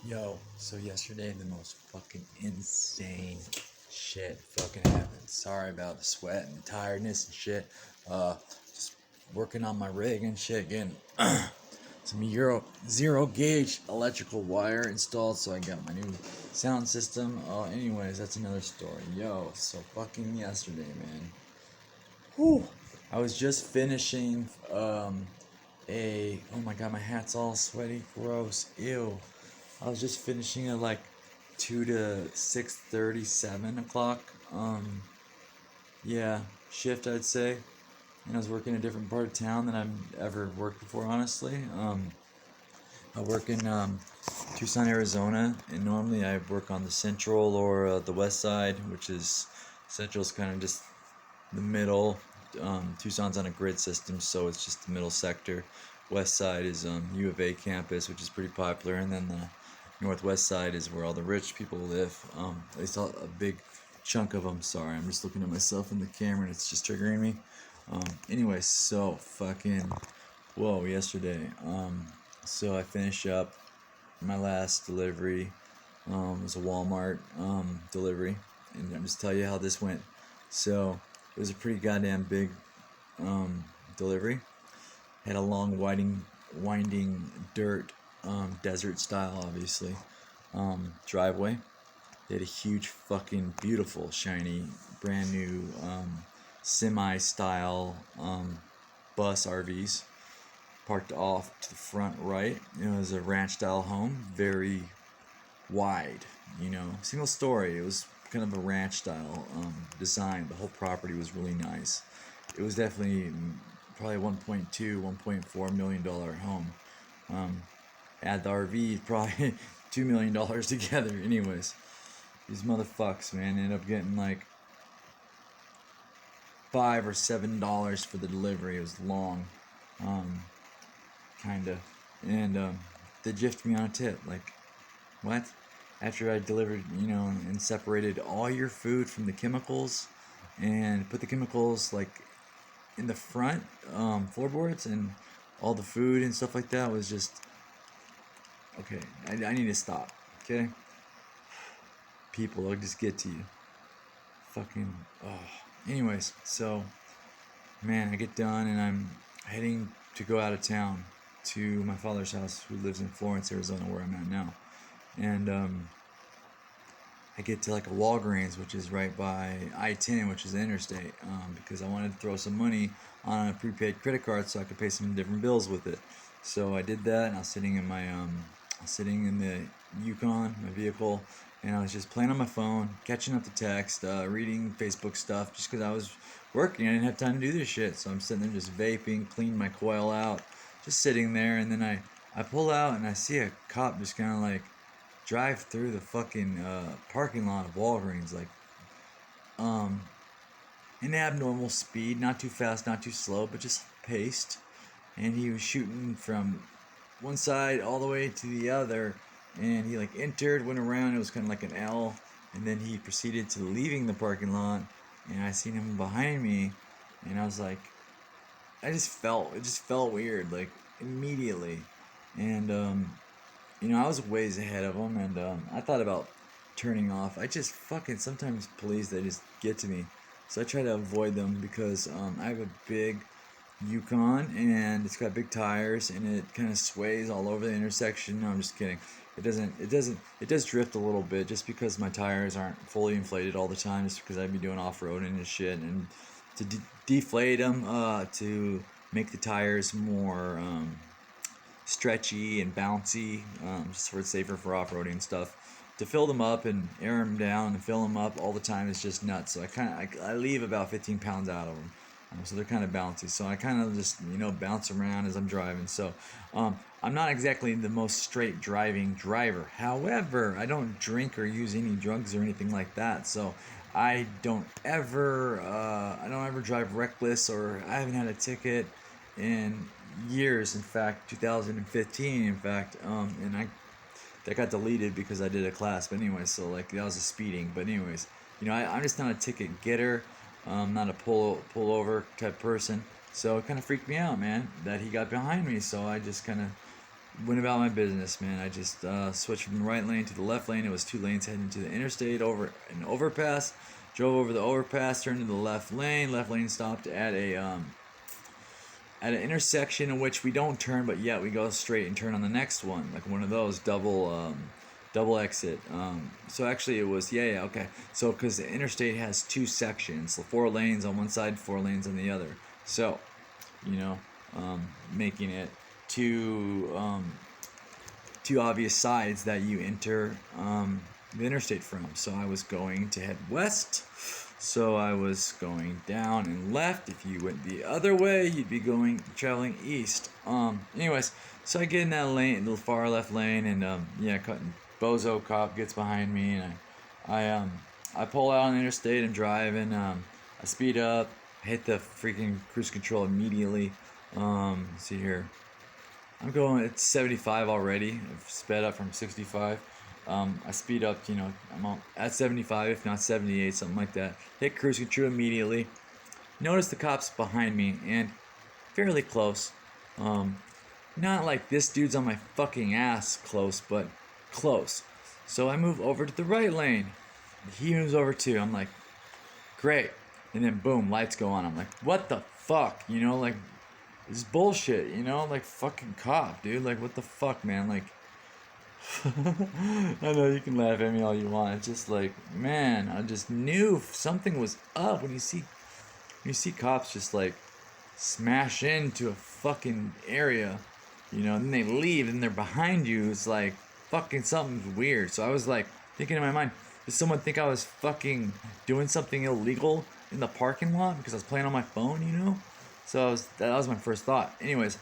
Yo, so yesterday the most fucking insane shit fucking happened. Sorry about the sweat and the tiredness and shit. Just working on my rig and shit, getting some zero gauge electrical wire installed, so I got my new sound system. Anyways, that's another story. Yo, so fucking yesterday, man. Whew. I was just finishing oh my god, my hat's all sweaty, gross, ew. I was just finishing at like 2 to 6:30, 7 o'clock. Yeah, shift I'd say. And I was working in a different part of town than I've ever worked before, honestly. I work in Tucson, Arizona, and normally I work on the central or the west side, which is central's kind of just the middle. Tucson's on a grid system, so it's just the middle sector. West side is U of A campus, which is pretty popular, and then the northwest side is where all the rich people live. At least a big chunk of them. Sorry, I'm just looking at myself in the camera, and it's just triggering me. Anyway, so fucking whoa, yesterday. So I finished up my last delivery. It was a Walmart delivery, and I'll just tell you how this went. So it was a pretty goddamn big delivery. Had a long, winding dirt, desert style, obviously, driveway. They had a huge, fucking beautiful, shiny, brand new semi style bus RVs parked off to the front right. It was a ranch style home, very wide, single story. It was kind of a ranch style design. The whole property was really nice. It was definitely probably 1.2, $1.4 million home. Add the RV, probably $2 million together. Anyways, these motherfucks, man, ended up getting like $5 or $7 for the delivery. It was long, kinda, and they gypped me on a tip. Like, what? After I delivered, and separated all your food from the chemicals, and put the chemicals like in the front floorboards, and all the food and stuff like that was just okay. I need to stop. Okay, people, I'll just get to you. Fucking. Oh. Anyways, so man, I get done and I'm heading to go out of town to my father's house, who lives in Florence, Arizona, where I'm at now, and I get to like a Walgreens, which is right by I-10, which is the interstate, because I wanted to throw some money on a prepaid credit card so I could pay some different bills with it. So I did that, and I was sitting in the Yukon, my vehicle, and I was just playing on my phone, catching up to text, reading Facebook stuff, just because I was working. I didn't have time to do this shit, so I'm sitting there just vaping, cleaning my coil out, just sitting there, and then I pull out and I see a cop just kind of like drive through the fucking parking lot of Walgreens, like um in abnormal speed, not too fast, not too slow, but just paced. And he was shooting from one side all the way to the other, and he like entered, went around. It was kind of like an L, and then he proceeded to leaving the parking lot, and I seen him behind me, and I was like, it just felt weird, like immediately, and I was ways ahead of them, and I thought about turning off. I just fucking sometimes police, they just get to me, so I try to avoid them because I have a big Yukon and it's got big tires and it kind of sways all over the intersection. No, I'm just kidding. It doesn't. It doesn't. It does drift a little bit just because my tires aren't fully inflated all the time. Just because I'd be doing off roading and shit, and to deflate them, to make the tires more stretchy and bouncy, just so it's safer for off-roading and stuff. To fill them up and air them down and fill them up all the time is just nuts. So I leave about 15 pounds out of them. So they're kind of bouncy. So I kind of just bounce around as I'm driving. So I'm not exactly the most straight driving driver. However, I don't drink or use any drugs or anything like that. So I don't ever drive reckless, or I haven't had a ticket in years. In fact, 2015. In fact, and that got deleted because I did a class. But anyways, so like that was a speeding. But anyways, I'm just not a ticket getter. Not a pull over type person. So it kind of freaked me out, man, that he got behind me. So I just kind of went about my business, man. I just switched from the right lane to the left lane. It was 2 lanes heading to the interstate over an overpass. Drove over the overpass, turned to the left lane. Left lane stopped at an intersection in which we don't turn, but yet we go straight and turn on the next one, like one of those double exit. So actually, it was yeah, okay. So because the interstate has 2 sections, so 4 lanes on one side, 4 lanes on the other. So you know, making it two two obvious sides that you enter the interstate from. So I was going to head west. So I was going down and left. If you went the other way, you'd be traveling east. Anyways, so I get in that lane, the far left lane, and yeah, cutting bozo cop gets behind me, and I pull out on the interstate and drive, and I speed up, hit the freaking cruise control immediately. Let's see here. I'm going at 75 already. I've sped up from 65. I speed up, I'm at 75, if not 78, something like that. Hit cruise control immediately. Notice the cops behind me and fairly close. Not like this dude's on my fucking ass close, but close. So I move over to the right lane. He moves over too. I'm like, great. And then boom, lights go on. I'm like, what the fuck? Like, this is bullshit, like fucking cop, dude. Like, what the fuck, man? Like, I know you can laugh at me all you want. It's just like, man, I just knew something was up when you see cops just like smash into a fucking area, and they leave and they're behind you. It's like fucking something's weird. So I was like thinking in my mind, did someone think I was fucking doing something illegal in the parking lot because I was playing on my phone, So that was my first thought. Anyways,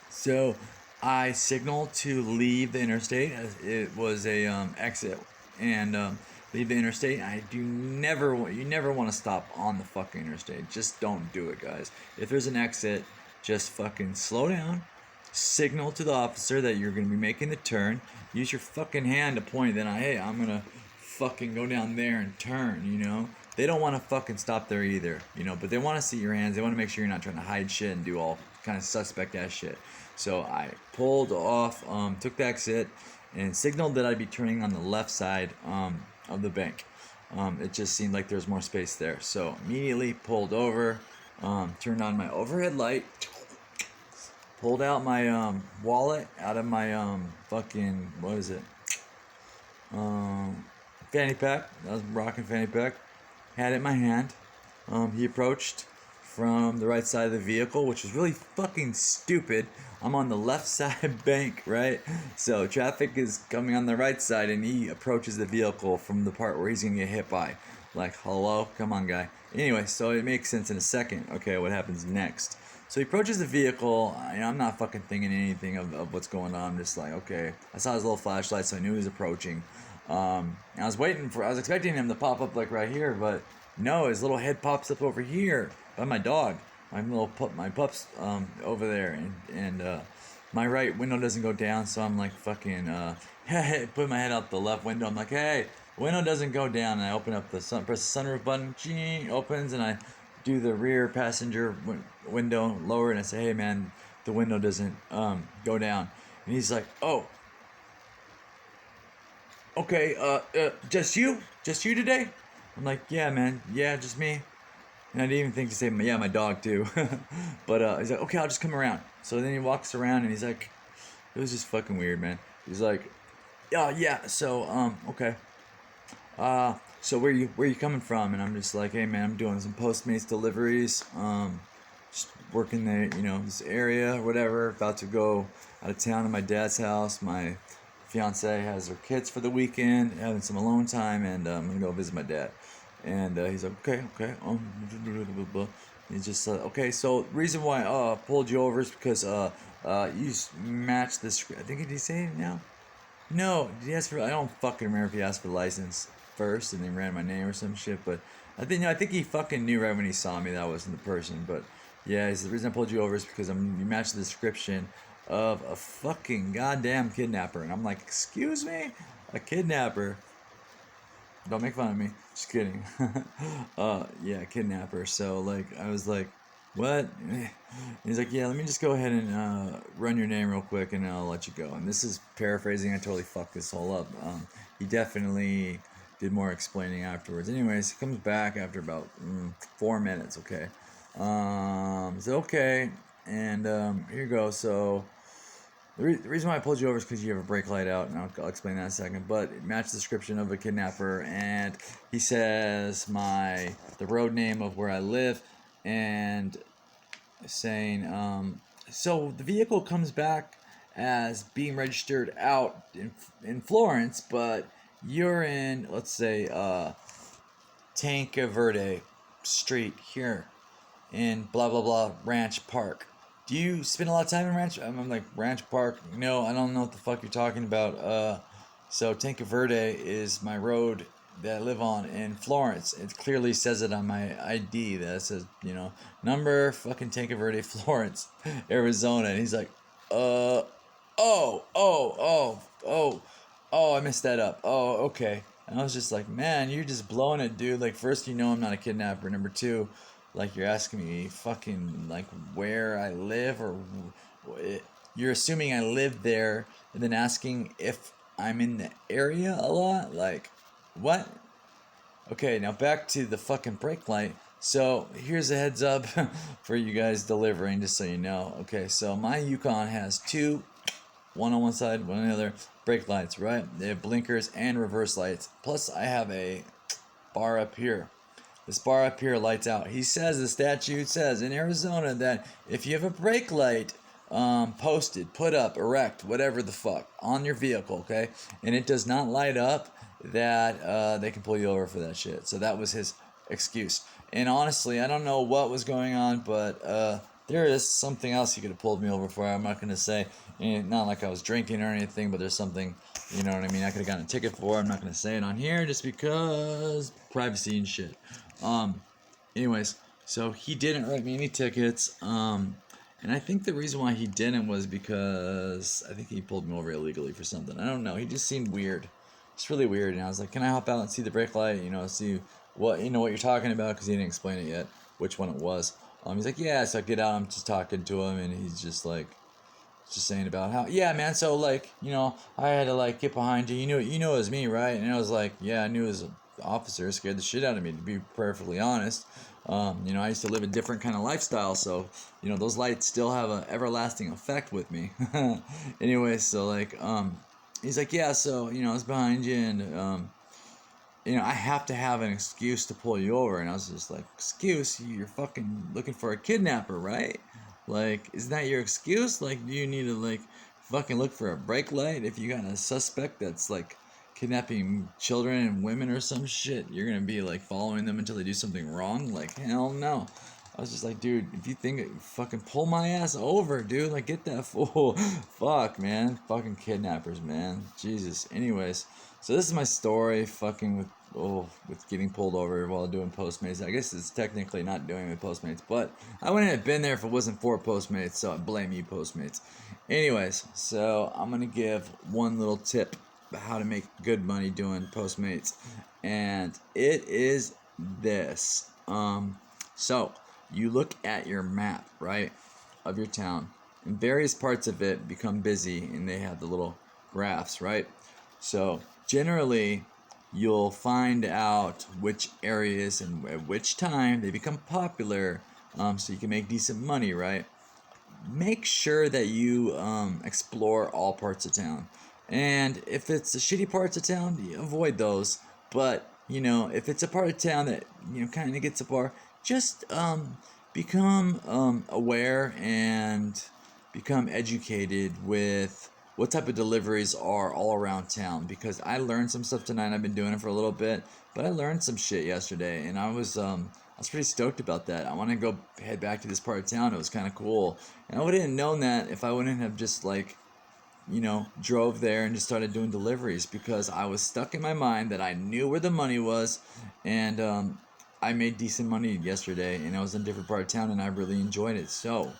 so I signaled to leave the interstate as it was a exit, and leave the interstate. You never want to stop on the fucking interstate. Just don't do it, guys. If there's an exit, just fucking slow down. Signal to the officer that you're gonna be making the turn. Use your fucking hand to point. Then hey, I'm gonna fucking go down there and turn. They don't want to fucking stop there either, but they want to see your hands. They want to make sure you're not trying to hide shit and do all kind of suspect ass shit. So I pulled off, took the exit, and signaled that I'd be turning on the left side of the bank. It just seemed like there was more space there. So immediately pulled over, turned on my overhead light, pulled out my wallet out of my fucking, what is it? Fanny pack. I was rocking fanny pack. Had it in my hand. He approached from the right side of the vehicle, which was really fucking stupid. I'm on the left side bank, right? So traffic is coming on the right side, and he approaches the vehicle from the part where he's gonna get hit by. Like, hello? Come on, guy. Anyway, so it makes sense in a second. Okay, what happens next? So he approaches the vehicle. I'm not fucking thinking anything of what's going on. I'm just like, okay. I saw his little flashlight, so I knew he was approaching. I was expecting him to pop up like right here, but no, his little head pops up over here by my dog. My pup's over there, and my right window doesn't go down, so I'm like fucking put my head out the left window. I'm like, hey, window doesn't go down, and I open up press the sunroof button, opens, and I do the rear passenger window lower, and I say, hey man, the window doesn't go down, and he's like, oh. Okay, just you today? I'm like, yeah, man, yeah, just me. And I didn't even think to say, yeah, my dog too. But he's like, okay, I'll just come around. So then he walks around and he's like, it was just fucking weird, man. He's like, yeah, so okay. So where you coming from? And I'm just like, hey man, I'm doing some Postmates deliveries. Just working there, this area or whatever. About to go out of town to my dad's house. My fiance has her kids for the weekend, having some alone time, and I'm gonna go visit my dad. And he's like, okay. He's just okay. So reason why I pulled you over is because you matched this. I think, did he say it now? No, did he ask for? I don't fucking remember if he asked for the license first and then ran my name or some shit. But I think he fucking knew right when he saw me that I wasn't the person. But yeah, the reason I pulled you over is because you matched the description of a fucking goddamn kidnapper. And I'm like, excuse me? A kidnapper? Don't make fun of me. Just kidding. Yeah, kidnapper. So, like, I was like, what? He's like, yeah, let me just go ahead and run your name real quick and I'll let you go. And this is paraphrasing. I totally fucked this whole up. He definitely did more explaining afterwards. Anyways, he comes back after about 4 minutes, okay? So, okay. And here you go. So, the reason why I pulled you over is because you have a brake light out, and I'll explain that in a second. But it matched the description of a kidnapper, and he says the road name of where I live, and saying, so the vehicle comes back as being registered out in Florence, but you're in, let's say, Tanca Verde Street here in blah blah blah Ranch Park. Do you spend a lot of time in Ranch? I'm like, Ranch Park. No, I don't know what the fuck you're talking about. So Tanca Verde is my road that I live on in Florence. It clearly says it on my ID. That says, number fucking Tanca Verde, Florence, Arizona. And he's like, oh, oh, oh, oh, I messed that up. Oh, okay. And I was just like, man, you're just blowing it, dude. Like, first, I'm not a kidnapper. Number two, like, you're asking me fucking, like, where I live, or you're assuming I live there, and then asking if I'm in the area a lot? Like, what? Okay, now back to the fucking brake light. So, here's a heads up for you guys delivering, just so you know. Okay, so my Yukon has two, one on one side, one on the other, brake lights, right? They have blinkers and reverse lights. Plus, I have a bar up here. This bar up here lights out. He says, the statute says in Arizona that if you have a brake light posted, put up, erect, whatever the fuck, on your vehicle, okay, and it does not light up, that they can pull you over for that shit. So that was his excuse. And honestly, I don't know what was going on, but there is something else he could have pulled me over for. I'm not going to say, not like I was drinking or anything, but there's something, you know what I mean, I could have gotten a ticket for. I'm not going to say it on here just because privacy and shit. Anyways, so he didn't write me any tickets. And I think the reason why he didn't was because I think he pulled me over illegally for something. I don't know. He just seemed weird. It's really weird. And I was like, can I hop out and see the brake light? See what you're talking about, because he didn't explain it yet, which one it was. He's like, yeah. So I get out. I'm just talking to him, and he's just like, just saying about how, yeah, man. So like, I had to like get behind you. You know it was me, right? And I was like, yeah, I knew it was an officer. It scared the shit out of me, to be perfectly honest. I used to live a different kind of lifestyle, so those lights still have an everlasting effect with me. Anyway, so like, he's like, yeah, so I was behind you, and I have to have an excuse to pull you over. And I was just like, excuse? You're fucking looking for a kidnapper, right? Like, isn't that your excuse? Like, do you need to, like, fucking look for a brake light if you got a suspect that's, like, kidnapping children and women or some shit? You're gonna be, like, following them until they do something wrong? Like, hell no. I was just like, dude, if you think it, fucking pull my ass over, dude. Like, get that fool. Fuck, man. Fucking kidnappers, man. Jesus. Anyways, so this is my story, fucking with getting pulled over while doing Postmates. I guess it's technically not doing it with Postmates, but I wouldn't have been there if it wasn't for Postmates, so I blame you, Postmates. Anyways, so I'm gonna give one little tip about how to make good money doing Postmates, and it is this. So you look at your map, right, of your town, and various parts of it become busy, and they have the little graphs, right? So generally, you'll find out which areas and at which time they become popular, so you can make decent money, right? Make sure that you explore all parts of town. And if it's the shitty parts of town, you avoid those. But, if it's a part of town that, kind of gets a bar, just become aware and become educated with what type of deliveries are all around town. Because I learned some stuff tonight. I've been doing it for a little bit, but I learned some shit yesterday, and I was pretty stoked about that. I want to go head back to this part of town. It was kind of cool, and I wouldn't have known that if I wouldn't have just like, drove there and just started doing deliveries, because I was stuck in my mind that I knew where the money was, and I made decent money yesterday, and I was in a different part of town, and I really enjoyed it. So,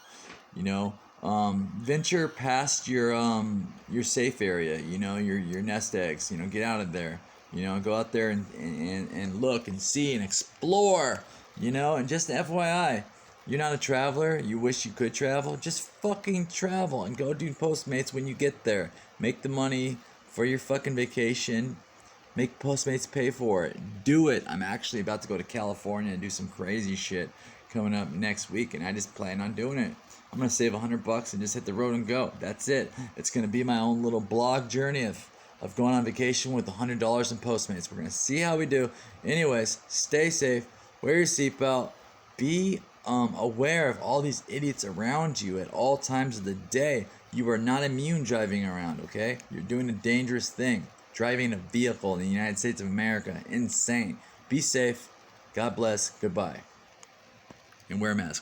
venture past your safe area, your nest eggs, get out of there, go out there and look and see and explore, and just FYI, You're not a traveler, you wish you could travel, just fucking travel and go do Postmates when you get there. Make the money for your fucking vacation. Make Postmates pay for it. Do it. I'm actually about to go to California and do some crazy shit coming up next week, and I just plan on doing it. I'm gonna save $100 and just hit the road and go. That's it. It's gonna be my own little blog journey of going on vacation with $100 in Postmates. We're gonna see how we do. Anyways, stay safe. Wear your seatbelt. Be aware of all these idiots around you at all times of the day. You are not immune driving around, okay? You're doing a dangerous thing. Driving a vehicle in the United States of America. Insane. Be safe. God bless. Goodbye. And wear a mask.